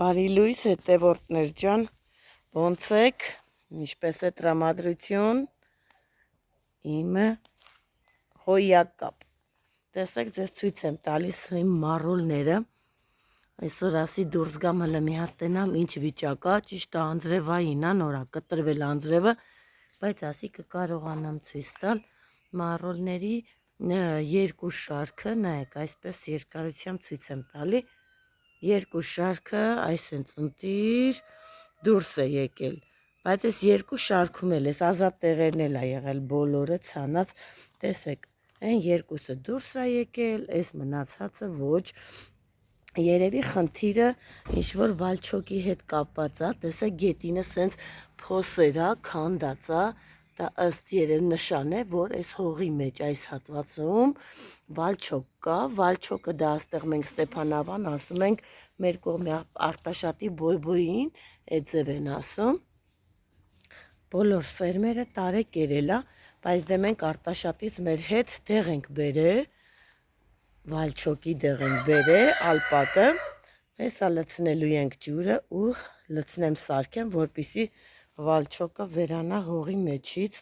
Բարի լույս հետևորդներ ջան, ոնց եք, ինչպես է տրամադրություն, իմը հոյակապ, տեսեք ձեզ ցույց եմ տալիս իմ մարոլները, այսօր ասի դուրս գամ հլը մի հատ տենամ ինչ վիճակա, ճիշտ է անձրևային ա նորա կտրվել անձրևը, բայց ասի կկարողանամ ցույց տալ մարոլների երկու շարքը, նայեք այսպես երկարությամբ ցույց եմ տալի, երկու շարքը այսենց ընտիր դուրս է եկել, բայց այս երկու շարքում էլ այս ազատ տեղերն էլ ա եղել բոլորը ցանած, տեսեք, այն երկուսը դուրս ա եկել, այս մնացածը ոչ, երևի խնդիրը ինչ-որ վալչոկի հետ կապված ա, տեսեք գետինը սենց փոսեր ա, քանդած ա, դա ըստ երև նշան է, որ այս հողի մեջ այս հատվածում վալչոկ կա, վալչոկը դա աստեղ մենք Ստեփանավան ասում ենք մեր կողմի Արտաշատի բոյբոյին, այդ ձև են ասում, բոլոր սերմերը տարե կերել ա, բայց դե մենք Արտաշատից մեր հետ դեղ ենք բերել, վալչոկի դեղ ենք բերել, ալպակը, հեսա լցնելու ենք ջուրը ու լցնեմ սարքեմ, որպիսի վալչոկը վերանա հողի մեջից,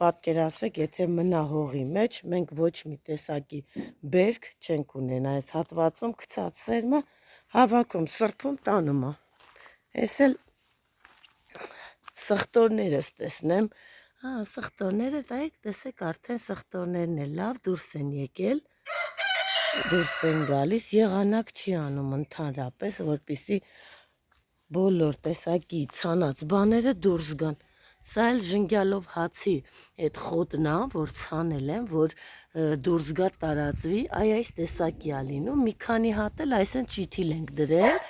պատկերացրեք, եթե մնա հողի մեջ, մենք ոչ մի տեսակի բերք չենք ունենա, այս հատվածում գցած սերմը հավաքում, սրբում տանում ա, ես էլ սխտորներս տեսնեմ, սխտորները տայեք, տեսեք արդեն սխտորներն է լավ դուրս են եկել, դուրս են գալիս, եղանակ չի անում ընդհանրապես, որպիսի բոլոր տեսակի ցանած բաները դուրս գան, սա էլ ժնգյալով հացի այդ խոտն ա, որ ցանել են, որ դուրս գա տարածվի, այս տեսակի ա լինում, մի քանի հատ էլ այսեն ճիթիլ ենք դրել,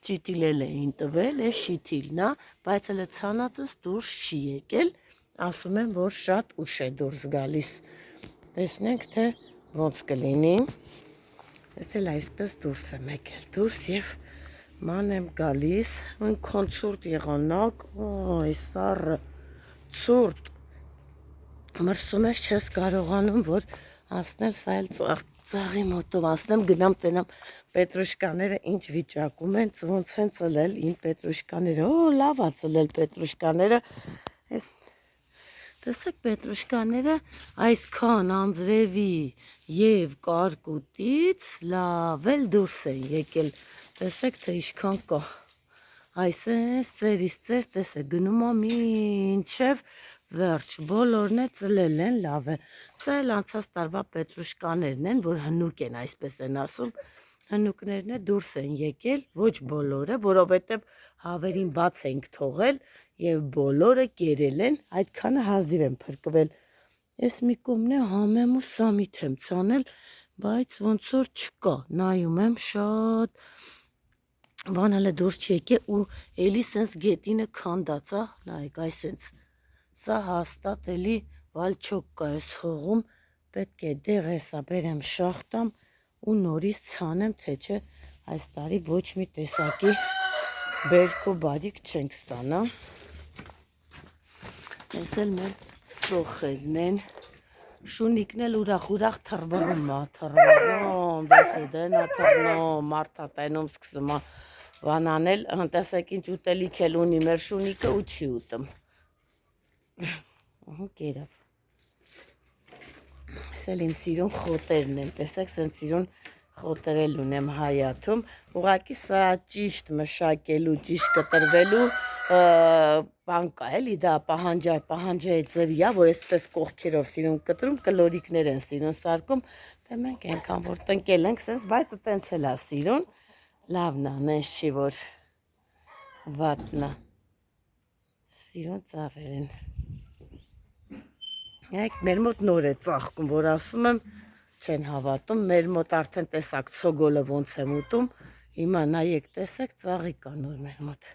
ճիթիլել էին տվել, այս շիթիլն ա, բայց հələ ցանածս դուրս չի եկել, ասում եմ, որ շատ ուշ է դուրս գալիս, տեսնենք, թե ոնց կլինի, ես էլ այսպես դուրս եմ եկել, դուրս և ման եմ գալիս, ինքոն ցուրտ եղանակ, այ սառը, ցուրտ, մրսում ես չես կարողանում, որ ասնել, սա էլ ծաղի մոտով ասնեմ, գնամ տենամ պետրուշկաները ինչ վիճակում են, ոնց են ծլել իմ պետրուշկաները, լավ ա ծլել պետրուշկաները, տեսեք պետրուշկաները այսքան անձրևի և կարկուտից լավ էլ դուրս են եկել, տեսեք թե ինչքան կա, այսենց ծերից ծեր, տեսեք գնում ա մինչև վերջ, բոլորն է ծլել են, լավ է, սա էլ անցած տարվա պետրուշկաներն են, որ հնուկ են, այսպես են ասում, հնուկներն է դուրս են եկել, ոչ բոլորը, որովհետև հավերին բաց ենք թողել և բոլորը կերել են, այդքանը հազիվ են փրկվել, ես մի կողմն է համեմ ու սամիթ եմ ցանել, բայց ոնց որ չկա, նայում եմ շատ, բան հələ դուրս չի եկել ու էլի սենց գետինը քանդած ա, նայեք այսենց, սա հաստատ էլի վալչոկ կա այս հողում, պետք է դեղ հեսա բերեմ շախտամ ու նորից ցանեմ, թե չէ այս տարի ոչ մի տեսակի բերք ու բարիք չենք ստանա, ես էլ մեր սոխերն են, շունիկն էլ ուրախ թռվռում ա, դեսեն ա թռնում, մարդա տենում սկսում ա վանանել, տեսեք ինչ ուտելիք էլ ունի մեր շունիկը ու չի ուտում, կերավ, ես էլ իմ սիրուն խոտերն եմ, տեսեք սենց սիրուն խոտեր էլ ունեմ հայաթում, ուղղակի սա ճիշտ մշակելու, ճիշտ կտրվելու բան կա էլի դա պահանջայի ձևի ա, որ այսպես կողքերով սիրուն կտրում, կլորիկներ են սիրուն սարկում, դե մենք ենքան որ տնկել ենք սենց, բայց տենց էլ ա սիրուն, լավն ա, նենց չի որ վատնա, սիրուն ծառեր են, մեր մոտ նոր է ծաղկում, որ ասում եմ, չեն հավատում, մեր մոտ արդեն տեսակ ցոգոլը ոնց եմ ուտում, հիմա նայեք տեսեք ծաղիկ կա նոր մեր մոտ,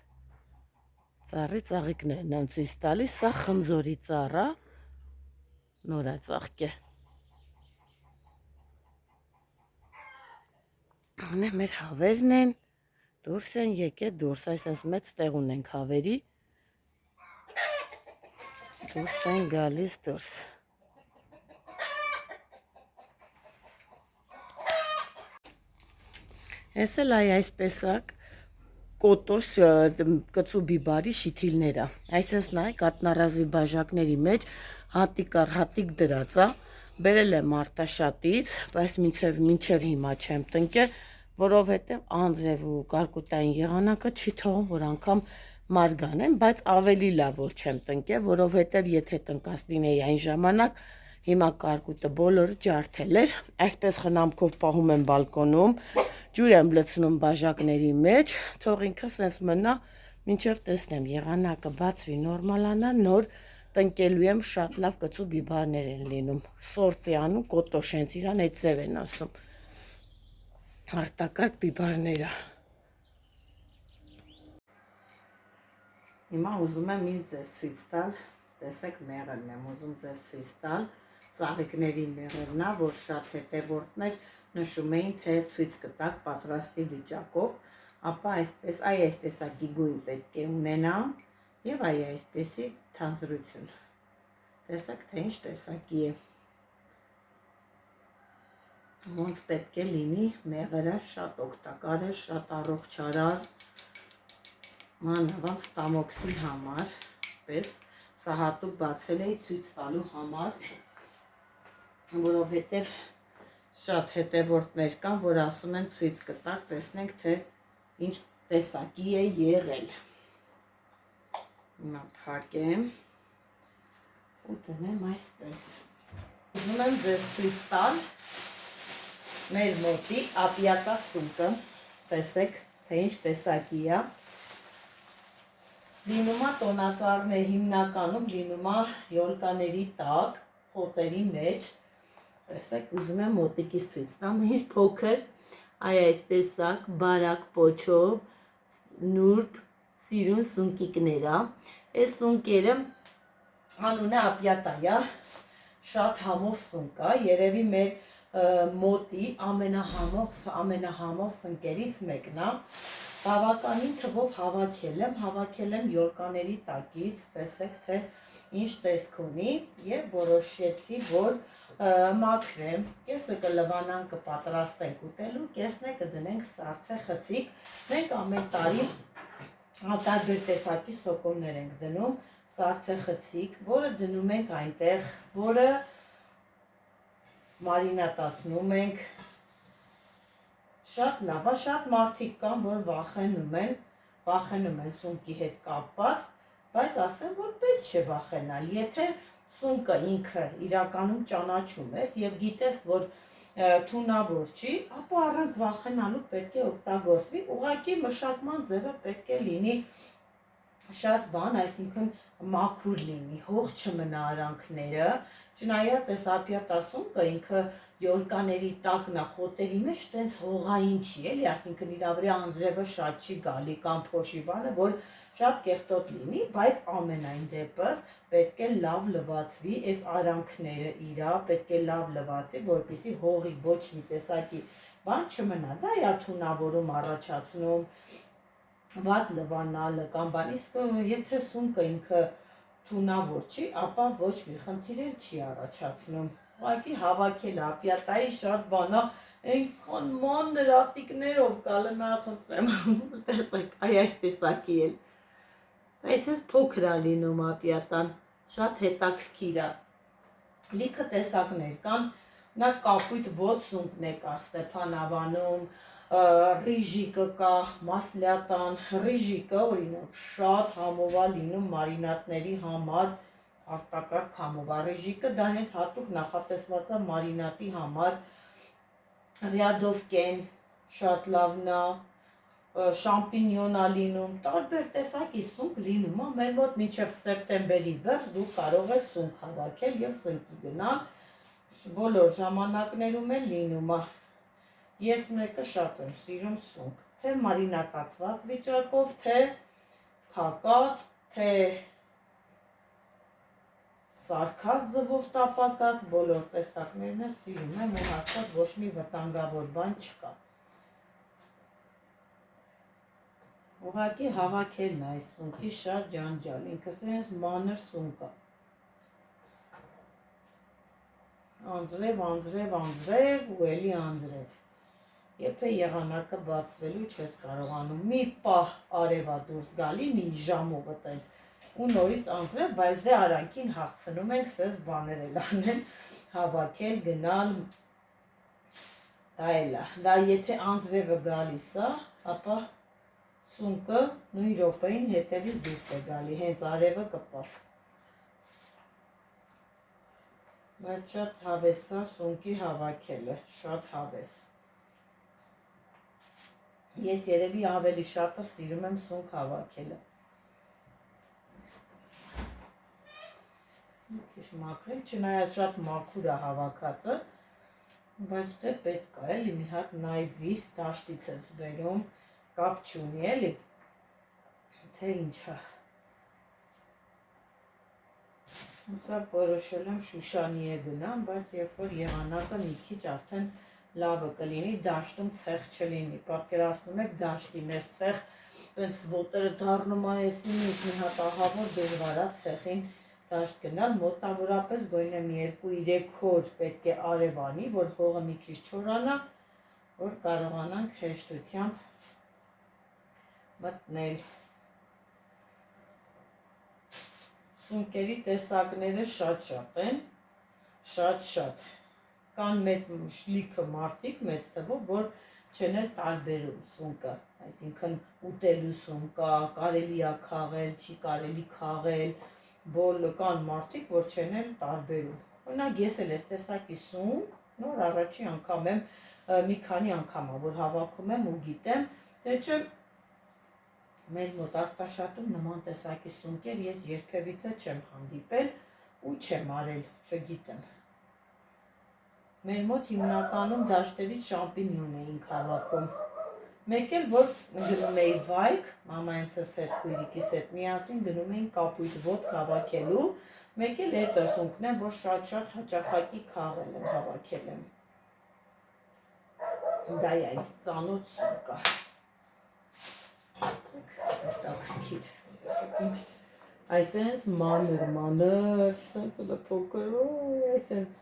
ծաղիկներն եմ ցույց տալիս, սա խնձորի ծառ ա, նոր ա ծաղկե, մեր հավերն են, դուրս են եկել դուրս, այսպես մեծ տեղ ունենք հավերի, դուրս են գալիս դուրս, ես էլ այսպես ակ, կոտոշ կծու բիբարի շիթիլները։ Այսպես նայեք, կատնառազվի բաժակների մեջ հատիկ առ հատիկ դրած է։ Բերել եմ Արտաշատից, բայց մինչև հիմա չեմ տնկել, որովհետև անձրև ու կարկուտային եղանակը չի թողում, որ անգամ մար գանեմ, բայց ավելի լավ որ չեմ տնկել, որովհետև եթե տնկած լինեի այն ժամանակ, հիմա կարկուտը բոլորը ջարդել էր, այսպես խնամքով պահում եմ բալկոնում, ջուր եմ լցնում բաժակների մեջ, թող ինքը սենց մնա, մինչև տեսնեմ եղանակը բացվի, նորմալանա, նոր տնկելու եմ, շատ լավ կծու բիբարներ են լինում, սորտ է անում, կոտոշ հենց իրան այդ ձև են ասում, արտակարգ բիբարները։ Հիմա ուզում եմ ինձ ձեզ ցույց տալ, տեսեք մեղրն եմ ուզում ձեզ ցույց տալ, ծաղիկների մեղրն է, որ շատ հետևորդներ նշում էին, թե ցույց կտակ պատրաստի վիճակով, ապա այսպես, այ այս տեսակի գույն պետք է ունենա եւ այ այսպեսի թանձրություն։ Տեսեք, թե ինչ տեսակի է։ Ոնց պետք է լինի մեղրը, շատ օգտակար է, շատ առողջարար, մանավանդ ստամոքսի համար, պես սա հատուկ բացել էի ցույց տալու համար, որովհետև շատ հետևորդներ կան, որ ասում են ցույց կտակ, տեսնենք, թե ինչ տեսակի է եղել։ Հիմա փակեմ ու դնեմ այսպես։ Ուզում եմ ձեզ ցույց տալ մեր մոտի ապիատա սունկը, տեսեք, թե ինչ տեսակի է։ Լինում է տոնածառն է հիմնականում, լինում է յոլկաների տակ, խոտերի մեջ, տեսեք, ուզում եմ մոտիկից ցույց տամ, ինչ փոքր, այ այսպես սակ, բարակ պոչով, նուրբ, սիրուն սունկիկներ է, այս սունկերը անունը ապիատա է, շատ համով սունկ է, երևի մեր մոտի ամենահամով սնկերից մեկն է, բավականին թվով հավաքել եմ յոլկաների տակից, տեսեք, թե ինչ տեսք ունի եւ որոշեցի, որ մաքրեմ, կեսը կլվանան կպատրաստենք ուտելու, կեսն է կդնենք սառցե խցիկ, մենք ամեն տարի տարբեր տեսակի սոկոններ ենք դնում, սառցե խցիկ, որը դնում ենք այնտեղ, որը մարինատացնում ենք, շատ լավ է, շատ մարդիկ կան, որ վախենում են սունկի հետ կապված, բայց ասեմ, որ պետք չէ վախենալ, եթե սունկը ինքը իրականում ճանաչում ես եւ գիտես, որ թունավոր չի, ապա առանց վախենալու պետք է օգտագործվի, ուղղակի մշակման ձևը պետք է լինի շատ բան, այսինքն մաքուր լինի, հող չմնա արանքները, չնայած այս ապիատա սունկը ինքը յոլկաների տակն է, խոտերի մեջ տենց հողային չի, էլի, այսինքն իր վրա անձրևը շատ չի գալի կամ փոշի բանը, որ շատ կեղտոտ լինի, բայց ամենայն դեպս պետք է լավ լվացվի, այս արանքները իրա պետք է լավ լվացվի, որպեսզի հողի ոչ մի տեսակի բան չմնա, դա է թունավորում առաջացնում, վատ լվանալը կամ բան, իսկ եթե սունկը ինքը թունավոր չի, ապա ոչ մի խնդիր էլ չի առաջացնում, ուղղակի հավաքել ապիատայի շատ բան է, այնքան մանր ատիկներով կալեմ խնդրեմ, տեսեք, այ այս տեսակի էլ, այսպես փոքր է լինում ապիատան, շատ հետաքրքիր է, լիքը տեսակներ կան, նա կապույտ ոտ սունկն է կար Ստեփանավանում, ռիժիկը կա, մասլյատան, ռիժիկը օրինակ շատ համով է լինում մարինատների համար, արտակարգ համով է, ռիժիկը դա հենց հատուկ նախատեսված է մարինատի համար, ռյադովկեն շատ լավն է, շամպինյոն է լինում, տարբեր տեսակի սունկ լինում է, մեր մոտ մինչև սեպտեմբերի վերջ դու կարող ես սունկ հավաքել եւ սնկի գնալ, բոլոր ժամանակներում էլ լինում է, ես մեկը շատ եմ սիրում սունկ, թե մարինատացված վիճակով, թե փակած, թե սարքած ձվով տապակած, բոլոր տեսակներն էլ սիրում եմ ու հաստատ ոչ մի վտանգավոր բան չկա։ Ուղղակի հավաքելն է այս սունկի շատ ջանջալ, ինքս իրենց մանր սունկ է։ Անձրև ու էլի անձրև։ Եփե եղանակը բացվելու չես կարողանում։ Մի պահ արևա դուրս գալի, մի ժամով այտենց ու նորից անձրև, բայց դե արանքին հասցնում ենք սես բաներ էլ անել, հավաքել, գնալ։ Դա էլա, դա եթե անձրևը գալիս է, ապա սունկը նույն րոպեին հետևից դուրս է գալի, հենց արևը կպավ։ Բայց շատ հավես է սունկի հավաքելը, շատ հավես։ Ես երևի ավելի շատը սիրում եմ սունկ հավաքելը։ Քիչ մաքրել, չնայած շատ մաքուր է հավաքածը, բայց դե պետք է էլի մի հատ նայվի, դաշտից ես բերում, կապ չունի էլի, թե ինչա։ Սա որոշել եմ Շուշանի է գնամ, բայց երբ որ եղանակը մի քիչ արդեն լավը կլինի, դաշտում ցեղ չլինի։ Պատկերացնում եք դաշտի մեծ ցեղ, այնց ոտերը դառնում է էսին, մի հատ ահավոր դժվար է ցեղին դաշտ գնալ, մոտավորապես գոնե մի 2-3 օր պետք է արև անի, որ հողը մի քիչ չորանա, որ կարողանանք հեշտությամբ մտնել։ Սունկերի տեսակները շատ են, շատ։ Կան մեծ լիքը մարդիկ, մեծ թվով, որ չեն էլ տարբերում սունկը, այսինքն ուտելու սունկ կա, կարելի է քաղել, չի կարելի քաղել, կան մարդիկ, որ չեն էլ տարբերում։ Օրինակ ես էլ այս տեսակի սունկ, նոր առաջի անգամ եմ, մի քանի անգամ որ հավաքում եմ ու գիտեմ, թե չէ մեր մոտ Արտաշատում նման տեսակի սունկեր ես երբևիցե չեմ հանդիպել ու չեմ արել, չգիտեմ։ Մեր մոտ հիմնականում դաշտերից շամպինյոն էինք հավաքում։ Մեկ էլ որ գնում էի վայք, մամայինցս հետ, քույրիկիս հետ միասին գնում էինք կապույտ ոտք հավաքելու, մեկ էլ այդ սունկն եմ, որ շատ հաճախակի քաղել եմ, հավաքել եմ։ Դա է այս ծանոթ սունկը։ Այսենց մանր, սենց էլ փոքր, այսենց,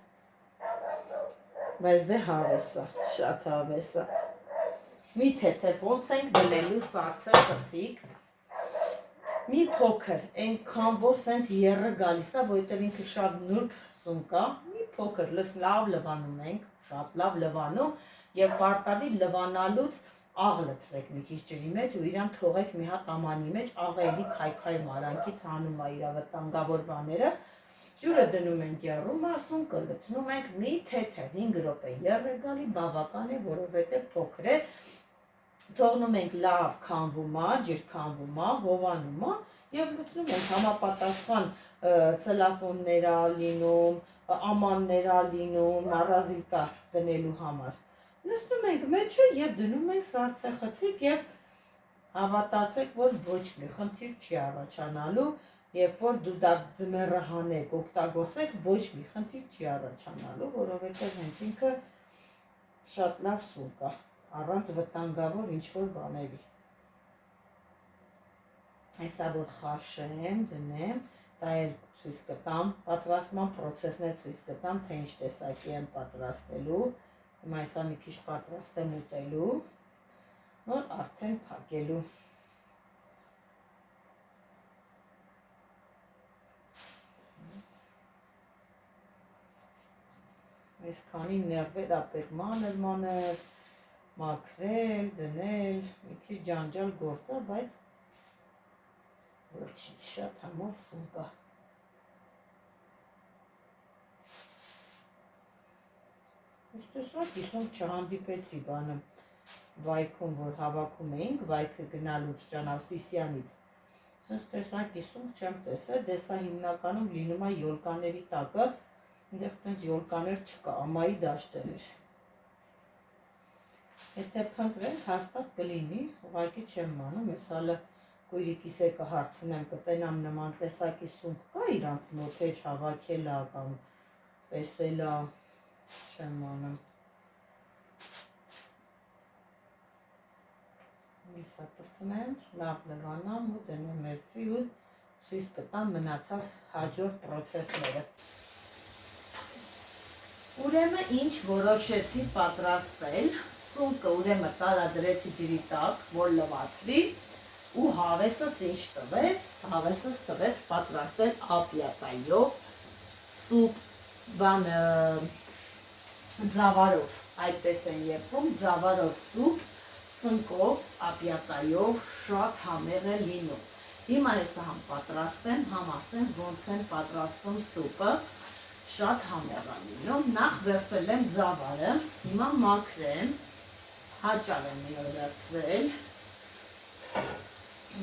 բայց դե հավես է, շատ հավես է։ Մի թեթև ոնց ենք դնելու սարցը խցիկ, մի փոքր, այնքան որ սենց եռը գալիս է, որովհետև ինքը շատ նուրբ սունկ է, մի փոքր լավ լվանում ենք, շատ լավ լվանում եւ պարտադիր լվանալուց աղ լցրեք մի քիչ ջրի մեջ ու իրան թողեք մի հատ ամանի մեջ, աղը էլի քայքայում արանքից հանում է իր վտանգավոր բաները, ջուրը դնում ենք եռում, սունկը լցնում ենք մի թեթև 5 րոպե եռ է գալի, բավական է, որովհետև փոքր է, թողնում ենք լավ քամվում է, ջր քամվում է, հովանում է եւ լցնում ենք համապատասխան ցելոֆաններ ա լինում, ամաններ ա լինում, մառազիկա դնելու համար։ Լցնում ենք մեջը եւ դնում ենք սարցե խցիկ եւ հավատացեք, որ ոչ մի խնդիր չի առաջանալու, երբ որ դու դա ձմեռը հանեք, օգտագործեք, ոչ մի խնդիր չի առաջանալու, որովհետեւ հենց ինքը շատ լավ սունկ է, առանց վտանգավոր ինչ-որ բաների։ Այսա որ խաշեմ, դնեմ, դա էլ ցույց կտամ, պատրաստման process-ն էլ ցույց կտամ, թե ինչ տեսակի եմ պատրաստելու։ Հիմա այսա մի քիչ պատրաստ եմ ուտելու, նոր արդեն փակելու։ Այսքանի ներվեր ապեր մանր, մաքրել, դնել, մի քիչ ջանջալ գործ է, բայց ոչինչ, շատ համով սունկ է։ Այս տեսակի սունկ չհանդիպեցի բանը վայքում, որ հավաքում էինք, վայքը գնալուց ճանավ Սիսյանից։ Սենց տեսակի սունկ չեմ տեսել, դե սա հիմնականում լինում է յոլկաների տակը, այնտեղ տենց յոլկաներ չկա, ամայի դաշտեր էր։ Եթե փնտրել, հաստատ կլինի, ուղղակի չեմ մանում, ես հալը քույրիկիս է կհարցնեմ, կտենամ նման տեսակի սունկ կա իրանց մոտ, թե հավաքել է կամ տեսել է, չեմ մանում։ Իսա պրծնեմ, լավ լվանամ ու դնեմ էլֆի ու ցույց կտամ մնացած հաջորդ պրոցեսները։ Ուրեմն ինչ որոշեցի պատրաստել, Սունկը ուրեմն տարադրեցի ջրի տակ, որ լվացվի, ու հավեսս ինչ տվեց, հավեսս տվեց պատրաստել ապյատայով, սուպ, ձավարով, այդպես են երբում, ձավարով սուպ, սնկով, ապյատայով, շատ համեղ է լինում։ Հիմա ես համ պատրաստեմ, համ ասեմ ոնց են պատրաստում սուպը, շատ համեղ է լինում, նախ վերցրել եմ ձավարը, հիմա մաքրեմ, հաճար եմ միորացվել,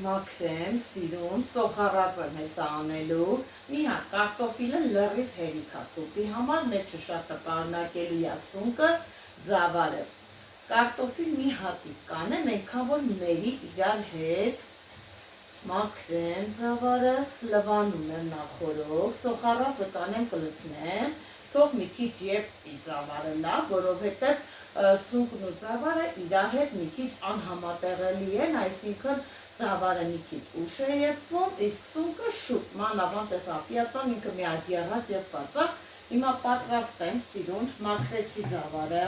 մաքրեմ, սիրուն, սոխառած եմ հեսա անելու, մի հատ կարտոֆիլը լրիվ հերիք է սուպի համար, մեջը շատ պարունակելու է սունկը, ձավարը, կարտոֆիլ մի հատիկ կանեմ, այնքան որ մերի իրար հետ, մաքրեմ ձավարս, լվանում եմ նախորով, սոխառածը կանեմ կլցնեմ, թող մի քիչ եփի ձավարը լավ, որովհետև սունկն ու ձավարը իրար հետ մի քիչ անհամատեղելի են, այսինքն ձավարը մի քիչ ուշ է եփվում, իսկ սունկը շուտ, մանավանդ էս ապյատան ինքը մի հատ եռած եփված է, հիմա պատրաստեմ սիրուն, մաքրեցի ձավարը,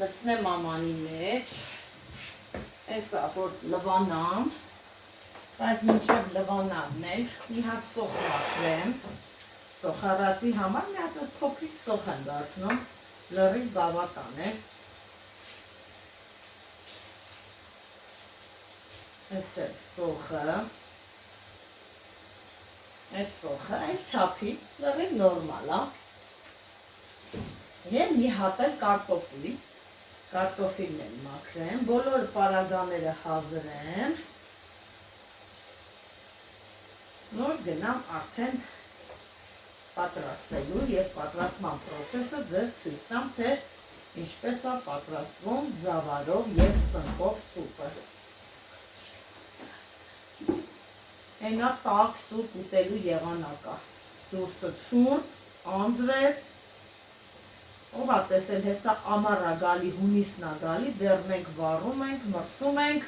լցնեմ ամանի մեջ, Էսա, որ լվանամ, բայց մինչև լվանամն էլ, մի հատ սոխ մաքրեմ, սոխառածի համար մի հատ փոքրիկ սոխ եմ դարձնում, լրիվ բավական է, էս է սոխը, այս չափի, լրիվ նորմալ է, և մի հատ էլ կարտոֆիլ, Կարտոֆիլն եմ մաքրեմ, բոլոր պարագաները հազրեմ, նոր գնամ արդեն պատրաստելու և պատրաստման պրոցեսը ձեզ ցույց տամ, թե ինչպես է պատրաստվում ձավարով և սնկով սուպը։ Այնա տաք սուպ ուտելու եղանակ է, դուրսը ցուրտ, անձրև, ով ա տեսել հեսա ամառ ա գալի, հունիսն ա գալի, դեռ մենք վառում ենք, մրսում ենք,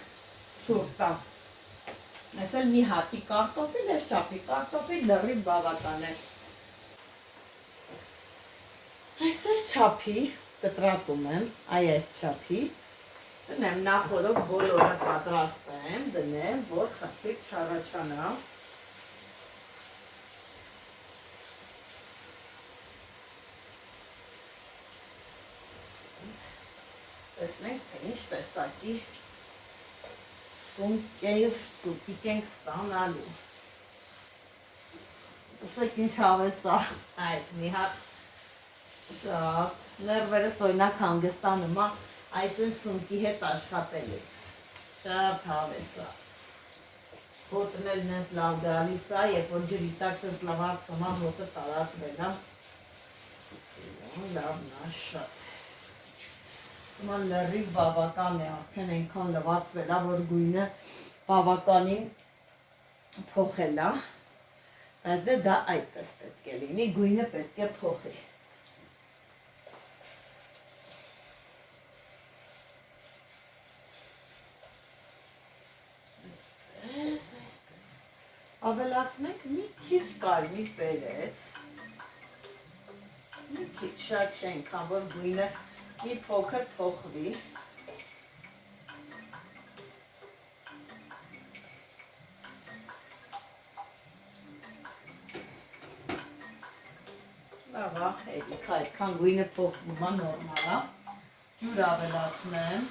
ցուրտ ա։ Այս էլ մի հատի կարտոֆիլ, այս չափի կարտոֆիլ լրիվ բավական է։ Այս չափի կտրատում եմ, այս չափի, դնեմ նախորդ բոլորը պատրաստեմ, դնեմ, որ խրտիկ չառաջանա։ Տեսնենք, թե ինչ տեսակի սունկեև սուպիկ ենք ստանալու։ Տեսեք ինչ հավես է, այդ մի հատ շատ, ներվերս օրինակ հանգստանում է, այսին սունկի հետ աշխատելուց, շատ հավես է։ Հոտն էլ նենց լավ գալիս է, երբ որ ջրի տակ ես լավացում է, հոտը տարածվել է, լավն է շատ։ Հիմա լրիվ բավական է, արդեն այնքան լվացվել է, որ գույնը բավականին փոխել է, բայց դե դա այդպես պետք է լինի, գույնը պետք է փոխի։ Այսպես, ավելացնենք մի քիչ կարմիր պերեց, մի քիչ շատ չենքան, որ գույնը մի փոքր փոխվի, լավ է, հերիք այդքան գույնը փոխվում է նորմալ է, ջուր ավելացնեմ,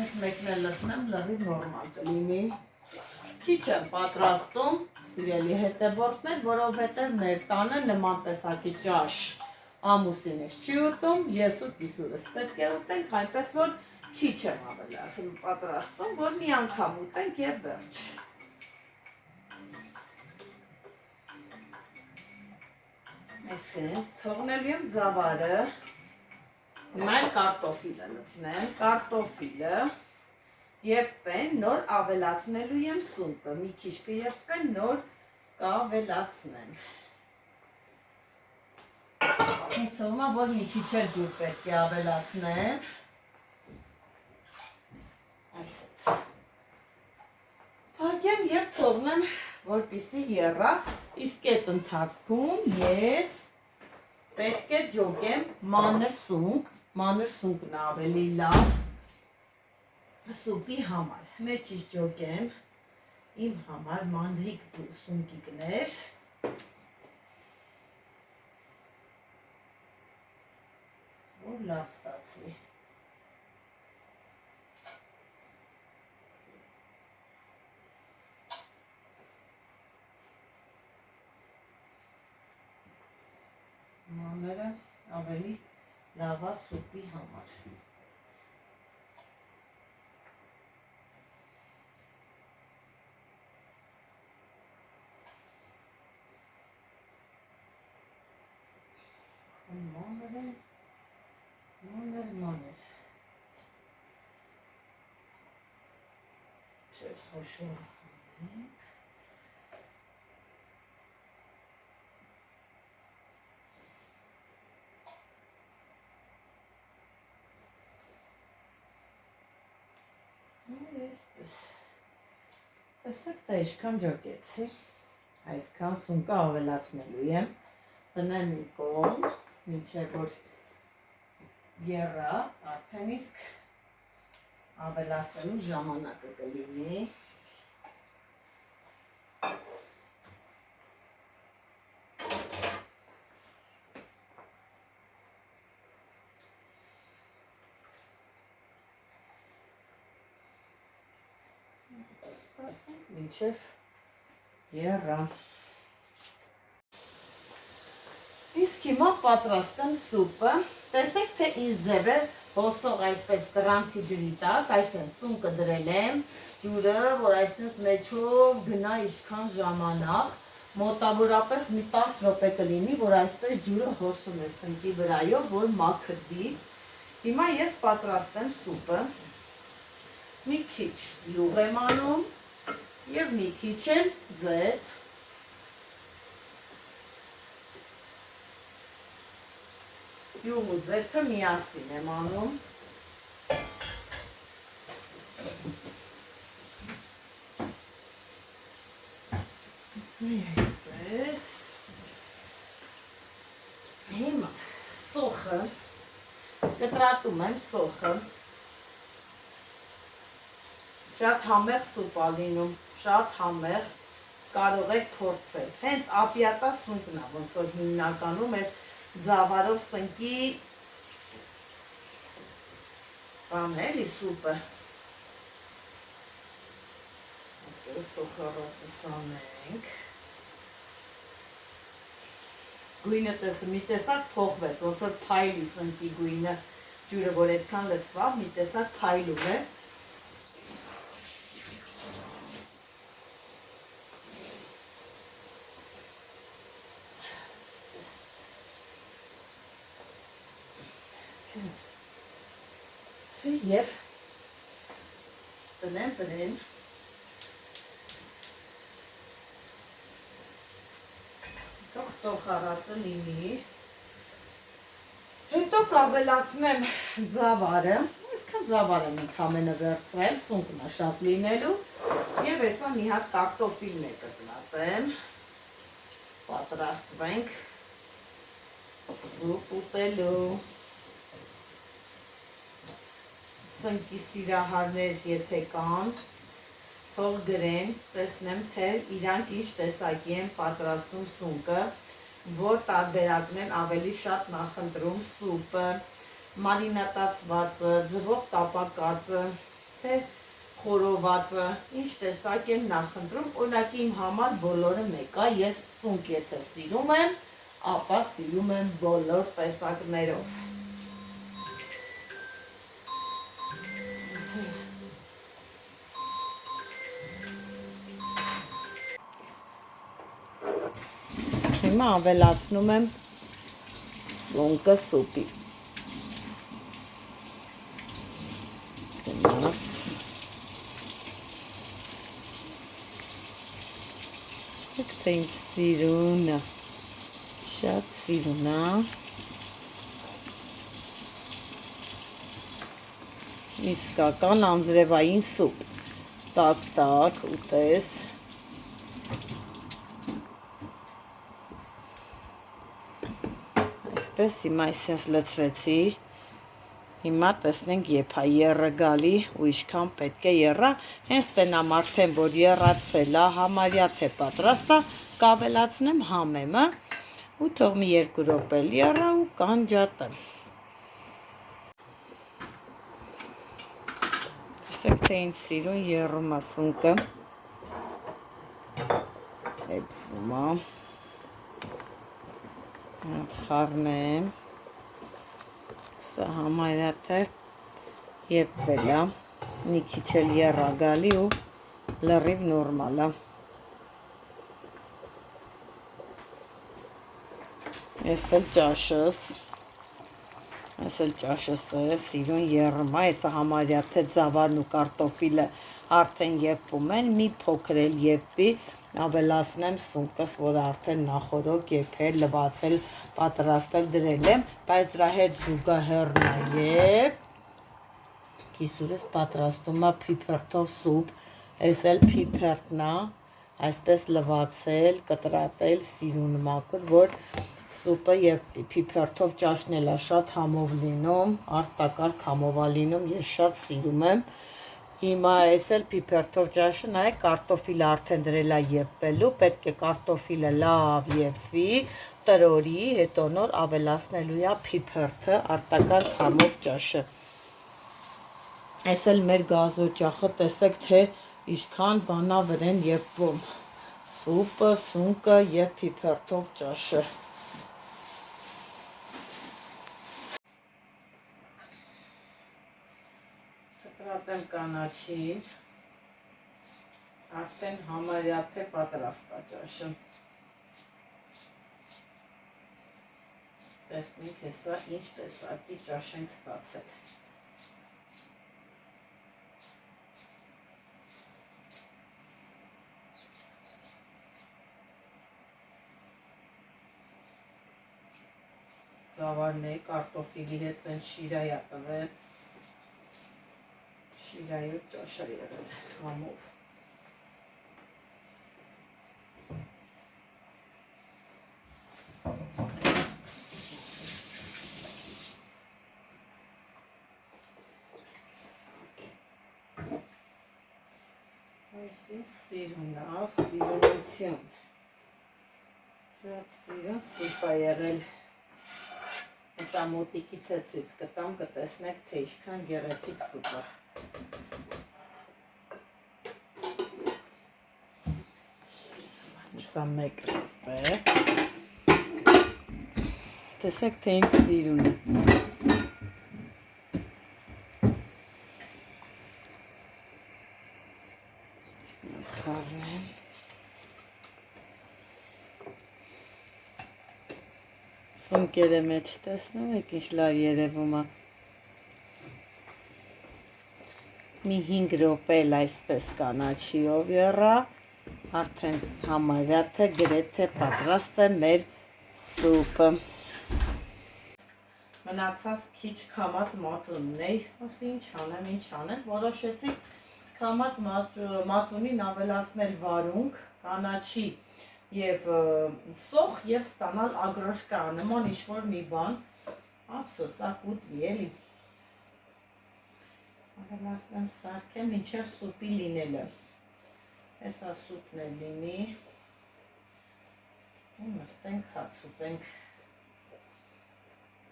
այս մեկն էլ լցնեմ, լրիվ նորմալ կլինի, քիչ եմ պատրաստում, սիրելի հետևորդներ, որովհետև մեր տանը նման տեսակի ճաշ ամուսինս չի ուտում, ես ու կիսուրս պետք է ուտենք, այնպես որ քիչ եմ ավելացնում պատրաստում, որ մի անգամ ուտենք և վերջ։ Այսինքն թողնելու եմ ձավարը, հիմա էլ կարտոֆիլը լցնեմ, կարտոֆիլը եփվեն, նոր ավելացնելու եմ սունկը, մի քիչ կեփվեն, նոր կավելացնեմ։ Ինձ թվում է, որ մի քիչ էլ ջուր պետք է ավելացնեմ։ Այսպես։ Փակեմ եւ թողնեմ, որպեսզի եռա, իսկ այդ ընթացքում ես պետք է ջոգեմ մանր սունկն ավելի լավ սուպի համար։ Մեջից ջոգեմ իմ համար մանրիկ սունկիկներ։ Որ լավ ստացվի։ Մանրը ավելի լավ է սուպի համար։ Մանր։ Չես հոշոր հանենք։ Այսպես։ Տեսեք, դա ինչքան ջոկեցի։ Այսքան սունկը ավելացնելու եմ։ Տնեմ մի կողմ, մինչև որ եռա, արդեն իսկ ավելացնելու ժամանակը կլինի։ Մինչև եռա։ Իսկ հիմա պատրաստեմ սուպը։ Տեսեք, թե ինձ ձև է հոսող այսպես տրանքի ջրի տակ, այսինքն սունկը դրել եմ, ջուրը, որ այսինքն մեջով գնա ինչքան ժամանակ, մոտավորապես մի 10 րոպե կլինի, որ այսպես ջուրը հոսում է սնկի վրայով, որ մաքրվի։ Հիմա ես պատրաստեմ սուպը։ Մի քիչ յուղ եմ անում եւ մի քիչ էլ ձեթ։ Յուղ ու ձեթը միասին եմ անում։ Այսպես։ Հիմա սոխը, կտրատում եմ սոխը։ Շատ համեղ սուպ է լինում, շատ համեղ, կարող եք փորձել։ Հենց ապիատա սունկն է, ոնց որ հիմնականում ես ձավարով սնկի բան էլի սուպը։ Այսպես սոխառոցս անենք։ Գույնը մի տեսակ փոխվեց, ոնց որ փայլի սնկի գույնը, ջուրը որ այդքան լցվավ, մի տեսակ փայլում է։ Եվ տնեմ բրեն, թող սոխառածը լինի, հետո կավելացնեմ ձավարը, այսքան ձավար եմ ընդամենը վերցրել, սունկն է շատ լինելու, և հեսա մի հատ կարտոֆիլն է կտրատեմ, պատրաստվենք սուպ ուտելու։ Սնկի սիրահարներ եթե կան, թող գրեն, տեսնեմ, թե իրանք ինչ տեսակի են պատրաստում սունկը, որ տարբերակն են ավելի շատ նախընտրում սուպը, մարինատացվածը, ձվով տապակածը, թե խորովածը, ինչ տեսակ են նախընտրում, օրինակի իմ համար բոլորը մեկ է, ես սունկ եթե սիրում եմ, ապա սիրում եմ բոլոր տեսակներով։ Հիմա ավելացնում եմ սունկը սուպի։ Գնաց։ Սեք թե ինձ սիրունը, շատ սիրուն է։ իսկական անձրևային սուպ։ Տակ, ուտես։ Այսպես հիմա այսպես լցրեցի։ Հիմա տեսնենք եփա եռը գալի ու ինչքան պետք է եռա, հենց տենամ արդեն որ եռացել է, համարյա թե պատրաստ է, կավելացնեմ համեմը ու թող մի 2 րոպե եռա ու կանջատեմ։ Տեսեք թե ինձ սիրուն եռում է սունկը։ Եփվում է։ Խառնեմ։ Սա համարյա թե եփվել է, մի քիչ էլ եռա գալի ու լրիվ նորմալ է։ Ես էլ ճաշս է, սիրուն եռում է, այսը համարյա թե ձավարն ու կարտոֆիլը արդեն եփվում են, մի փոքր էլ եփվի, ավելացնեմ սունկս, որ արդեն նախորոք եփել, լվացել, պատրաստել դրել եմ, բայց դրա հետ զուգահեռ նաև կիսուրս պատրաստում է փիփերթով սուպ, այս էլ փիփերթն է, այսպես լվացել, կտրատել, սիրուն մաքուր, որ սուպը եւ փիփերթով ճաշն էլ է շատ համով լինում, արտակարգ համով է լինում, ես շատ սիրում եմ։ Հիմա այս էլ փիփերթով ճաշը, նայեք, կարտոֆիլը արդեն դրել է եփվելու, պետք է կարտոֆիլը լավ եփվի, տրորի, հետո նոր ավելացնելու է փիփերթը, արտակարգ համով ճաշը։ Այս էլ մեր գազօջախը, տեսեք թե ինչքան բանա վրան եփվում, սուպը, սունկը եւ փիփերթով ճաշը։ Կտրատեմ կանաչին, արդեն համարյա թե պատրաստ է ճաշը։ Տեսնենք հեսա ինչ տեսակի ճաշ ենք ստացել։ Ծավալների կարտոֆիլի հետ են շիրայա տվել։ Շիրայով ճաշա եղել համով։ Այսինքն սիրունություն։ Շատ սիրուն սուպ է եղել։ Հեսա մոտիկից է ցույց կտամ, կտեսնեք թե ինչքան գեղեցիկ սուպ է։ Հեսա մեկ րոպե։ Տեսեք թե ինձ սիրուն է։ Խառնեմ։ Սունկերը մեջ տեսնում եք ինչ լավ երևում է։ Մի 5 րոպե էլ այսպես կանաչիով եռա, արդեն համարյա թե գրեթե պատրաստ է մեր սուպը։ Մնացած քիչ քամած մածունն էի, ասի ինչ անեմ, որոշեցի քամած մածունին ավելացնել վարունգ, կանաչի եւ սոխ եւ ստանալ ագրոշկա, նման ինչ-որ մի բան, ափսոս, ակուտվի էլի։ Ավելացնեմ, սարքեմ, մինչև սուպի լինելը։ Հեսա սուպն էլ լինի։ Ու նստենք, հաց ուտենք։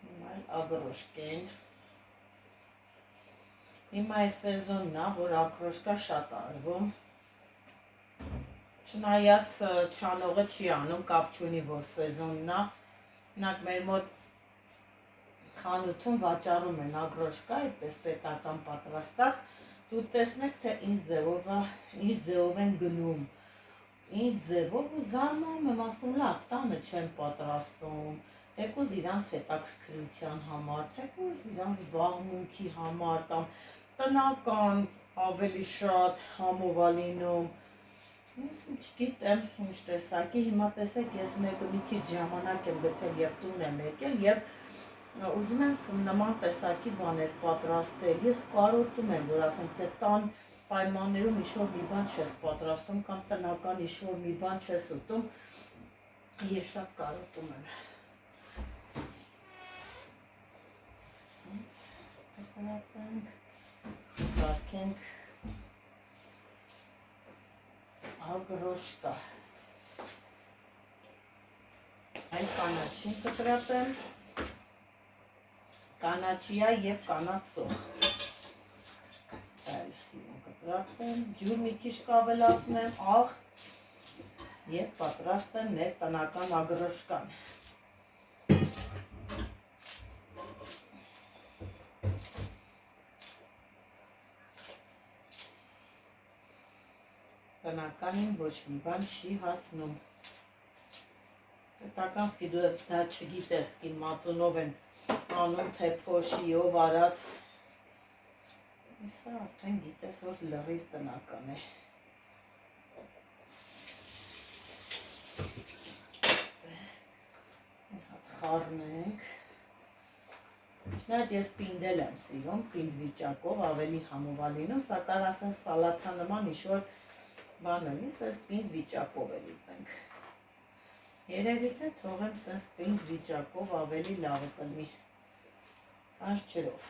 Հիմա էլ ագրոշկեն։ Հիմա այս սեզոնն է, որ ագրոշկա շատ արվում։ Չնայած չանողը չի անում, կապ չունի, որ սեզոնն է։ Մենակ մեր մոտ խանութում վաճառում են ագրոշկա, այդպես պետական պատրաստած, դու տեսնեք թե ինչ ձևով են գնում, ինչ ձևով ու զարմանում եմ, ասում լավ, տանը չեն պատրաստում, թեկուզ իրանց հետաքրքրության համար, թեկուզ իրանց զբաղմունքի համար կամ տնական ավելի շատ համով է լինում, ես չգիտեմ ինչ տեսակի, հիմա տեսեք ես մի քիչ ժամանակ եմ գտել եւ տուն եմ եկել եւ ուզում եմ նման տեսակի բաներ պատրաստել։ Ես կարոտում եմ, որ ասեմ, թե տան պայմաններում ինչ-որ մի բան չես պատրաստում կամ տնական ինչ-որ մի բան չես ուտում, ես շատ կարոտում եմ։ Սարքենք ագրոշկա։ Այն կանաչին կտրատեմ, կանաչիա և կանացող։ Այլ սիրուն կտրատեմ, ջուր մի քիչ կավելացնեմ, աղ և պատրաստ եմ մեր տնական ագրոշկան։ Տնականին ոչ մի բան չի հասնում։ Պետականսկի դու դա չգիտես, կին մածունով են անում, թե փոշիով արած։ Իսա արդեն գիտես, որ լրիվ տնական է։ Խառնենք։ Չնայած ես պինդել եմ սիրում, պինդ վիճակով ավելի համով է լինում, սակայն ասեն սալաթա նման ինչ-որ բան ունիս, այս պինդ վիճակով է լիտնենք։ Երևի թե թողեմ սենց պինդ վիճակով ավելի լավը կլինի, այս ջրով։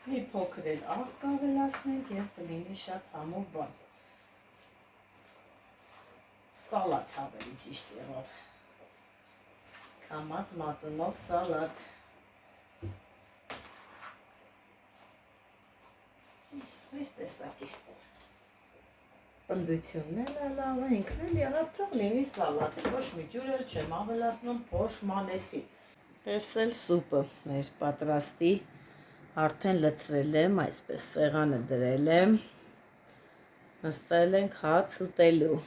Մի փոքր էլ աղ կավելացնենք և կլինի շատ համով բան։ Սալաթ ավելի ճիշտ եղավ։ Կամած մածունով սալաթ։ Այս տեսակի պնդությունն էլ լավ է, ինքն էլ եղավ թող լինի սալաթ, ոչ մի ջուր էլ չեմ ավելացնում, փոշմանեցի։ Այս էլ սուպը մեր պատրաստի, արդեն լցրել եմ, այսպես սեղանը դրել եմ, նստել ենք հաց ուտելու։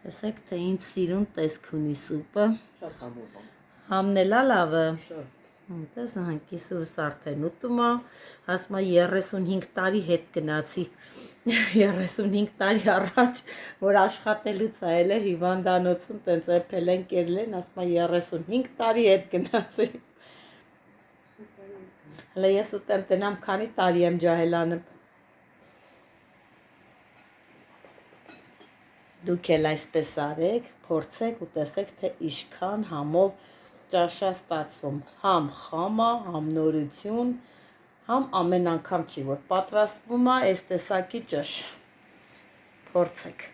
Տեսեք, թե ինչ սիրուն տեսք ունի սուպը։ Շատ համով է։ Համնելա լավը։ Շատ։ Տես կիսուրս արդեն ուտում է, ասում է 35 տարի հետ գնացի, 35 տարի առաջ, որ աշխատելուց այլ է հիվանդանոցում, տենց էփել են կերել են, ասում է 35 տարի հետ գնացի։ Հələ ես ուտեմ տնամ, քանի տարի եմ ջահելանում։ Դուք էլ այսպես արեք, փորձեք ու տեսեք, թե ինչքան համով ճաշա ստացվում, համ խամ է, համ նորություն, համ ամեն անգամ չի, որ պատրաստվում է այս տեսակի ճաշ, փորձեք։